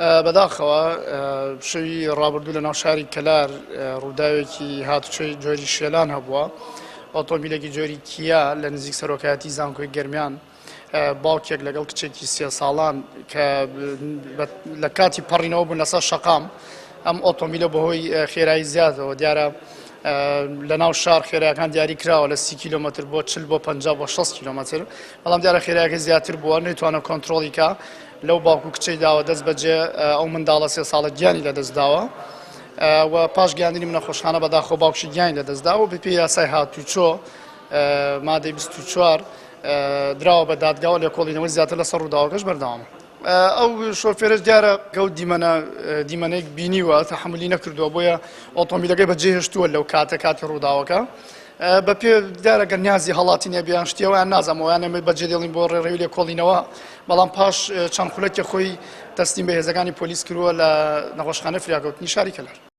بەداخەوە شەوی ڕابردوو لە ناو شاری کەلار ڕووداوێکی هاتوچۆی جۆری شێلان هەبووە. ئۆتۆمبیلێکی جۆری کیا لە نزیک سەرۆکایەتی زانکۆی گەرمیان باوکێک لەگەڵ کچێکی 30 ساڵان کە لە کاتی پەڕینەوە بوون لەسەر شەقام. ئەم ئۆتۆمبیلە بەهۆی خێرایی زیادەوە دیارە لە ناو شار خێرایەکان دیاری کراوە لە 30 کیلومتر بۆ 40 بۆ 50 بۆ 60 کیلومتر، بەڵام دیارە خێرایەکە زیاتر بووە نەیتوانە کۆنتترۆلیکە لەو باوکو کچەی داوە دەست بەجێ ئەو منداڵە 3 ساڵە گیانی لەدەستداوە و پاش گیاندنی منە خۆشخانە بەداخۆ باوکشی گیانی لەدەستداوە بە پێی یاسای هاتوچۆ مادەی 24 دراوە بە دادگاوە لێکۆڵینەوەی زیاتر لەسەر ڕووداوەکەش بەردەوامە. ئەو شۆفێرش دیارە گەوت دیمەنەیەک بینیوە تەحملی نەکردووە بۆیە ئۆتۆمبیلەکەی بەجێهێشتووە لەو کاتی ڕووداوەکە بە پێ دیارەگە نیازی هەڵاتی نێبیان شتیەوەیان نازانەوەیان ئەمە بەجێ دێڵین بۆ ڕێڕەوی لێکۆڵینەوە، بەڵام پاش چەند خولەکی خۆی تەسلیم بە هێزەکانی پۆلیس کردووە لە نەخۆشخانە فریاکەوتنی شاری کەلار.